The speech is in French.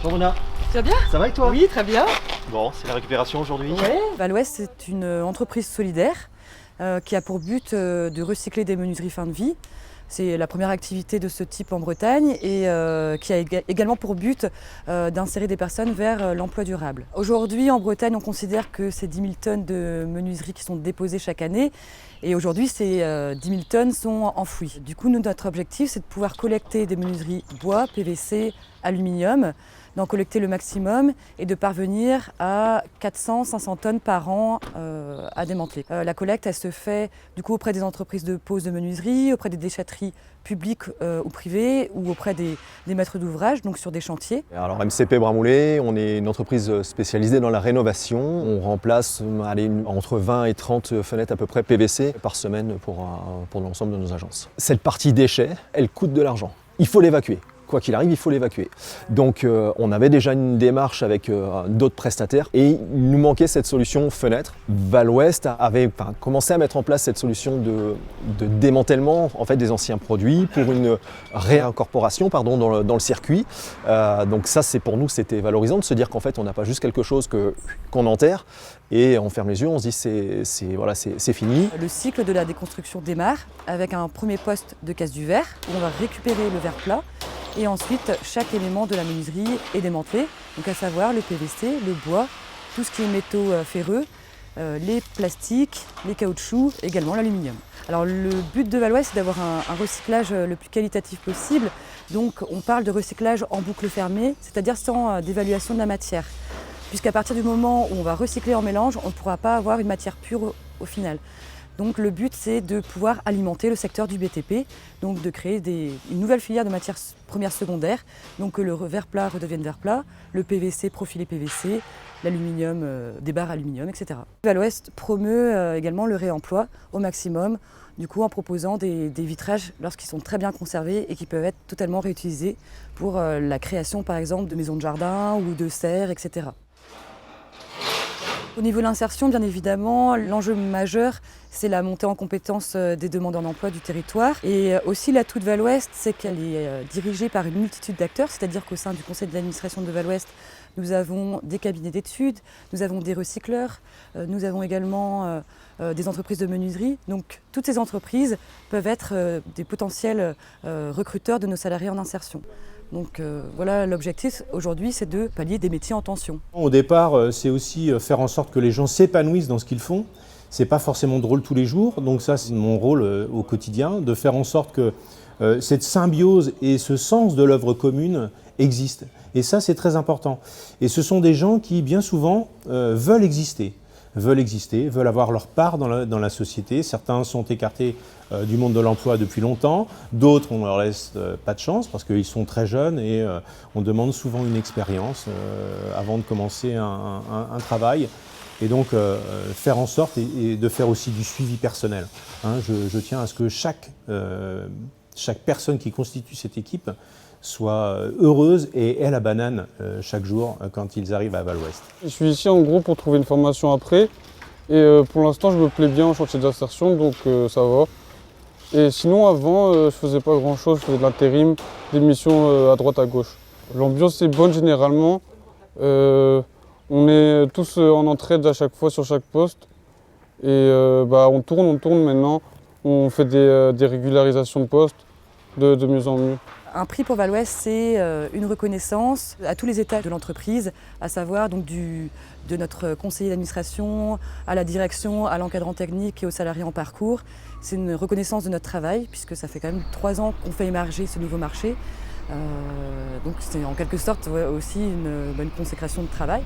Bonjour Mona. Tu vas bien? Ça va et toi? Oui, très bien. Bon, c'est la récupération aujourd'hui. Ouais. Val-Ouest, c'est une entreprise solidaire qui a pour but de recycler des menuiseries fin de vie. C'est la première activité de ce type en Bretagne et qui a également pour but d'insérer des personnes vers l'emploi durable. Aujourd'hui, en Bretagne, on considère que c'est 10 000 tonnes de menuiseries qui sont déposées chaque année. Et aujourd'hui, ces 10 000 tonnes sont enfouies. Du coup, notre objectif, c'est de pouvoir collecter des menuiseries bois, PVC, aluminium, d'en collecter le maximum et de parvenir à 400-500 tonnes par an à démanteler. La collecte, elle se fait du coup auprès des entreprises de pose de menuiserie, auprès des déchetteries publiques ou privées ou auprès des maîtres d'ouvrage, donc sur des chantiers. Alors MCP Bramoulet, on est une entreprise spécialisée dans la rénovation. On remplace entre 20 et 30 fenêtres à peu près PVC par semaine pour l'ensemble de nos agences. Cette partie déchets, elle coûte de l'argent. Il faut l'évacuer. Quoi qu'il arrive, il faut l'évacuer. Donc on avait déjà une démarche avec d'autres prestataires et il nous manquait cette solution fenêtre. Val-Ouest avait commencé à mettre en place cette solution de démantèlement en fait, des anciens produits pour une réincorporation dans le circuit. Donc ça, pour nous, c'était valorisant de se dire qu'en fait, on n'a pas juste quelque chose qu'on enterre et on ferme les yeux, on se dit c'est fini. Le cycle de la déconstruction démarre avec un premier poste de casse du verre où on va récupérer le verre plat. Et ensuite, chaque élément de la menuiserie est démantelé, donc à savoir le PVC, le bois, tout ce qui est métaux ferreux, les plastiques, les caoutchoucs, également l'aluminium. Alors le but de Val-Ouest, c'est d'avoir un recyclage le plus qualitatif possible. Donc on parle de recyclage en boucle fermée, c'est-à-dire sans dévaluation de la matière. Puisqu'à partir du moment où on va recycler en mélange, on ne pourra pas avoir une matière pure au final. Donc le but, c'est de pouvoir alimenter le secteur du BTP, donc de créer une nouvelle filière de matières premières secondaires, donc que le verre plat redevienne verre plat, le PVC profilé PVC, l'aluminium, des barres aluminium, etc. Val-Ouest promeut également le réemploi au maximum, du coup en proposant des vitrages lorsqu'ils sont très bien conservés et qui peuvent être totalement réutilisés pour la création par exemple de maisons de jardin ou de serres, etc. Au niveau de l'insertion, bien évidemment, l'enjeu majeur, c'est la montée en compétence des demandeurs d'emploi du territoire. Et aussi l'atout de Val-Ouest, c'est qu'elle est dirigée par une multitude d'acteurs, c'est-à-dire qu'au sein du conseil d'administration de Val-Ouest, nous avons des cabinets d'études, nous avons des recycleurs, nous avons également des entreprises de menuiserie. Donc toutes ces entreprises peuvent être des potentiels recruteurs de nos salariés en insertion. Donc voilà, l'objectif aujourd'hui, c'est de pallier des métiers en tension. Au départ, c'est aussi faire en sorte que les gens s'épanouissent dans ce qu'ils font. C'est pas forcément drôle tous les jours, donc ça c'est mon rôle au quotidien, de faire en sorte que cette symbiose et ce sens de l'œuvre commune existent. Et ça c'est très important. Et ce sont des gens qui bien souvent veulent exister, veulent avoir leur part dans la société. Certains sont écartés du monde de l'emploi depuis longtemps, d'autres on leur laisse pas de chance parce qu'ils sont très jeunes et on demande souvent une expérience avant de commencer un travail. Et donc faire en sorte et de faire aussi du suivi personnel. Je tiens à ce que chaque personne qui constitue cette équipe soit heureuse et ait la banane chaque jour quand ils arrivent à Val-Ouest. Je suis ici en gros pour trouver une formation après et pour l'instant je me plais bien en chantier d'insertion donc ça va. Et sinon avant je faisais pas grand chose, je faisais de l'intérim, des missions à droite à gauche. L'ambiance est bonne généralement. On est tous en entraide à chaque fois sur chaque poste et on tourne maintenant, on fait des régularisations de postes de mieux en mieux. Un prix pour Val-Ouest, c'est une reconnaissance à tous les étages de l'entreprise, à savoir donc de notre conseiller d'administration, à la direction, à l'encadrant technique et aux salariés en parcours. C'est une reconnaissance de notre travail puisque ça fait quand même 3 ans qu'on fait émerger ce nouveau marché. Donc c'est en quelque sorte aussi une bonne consécration de travail.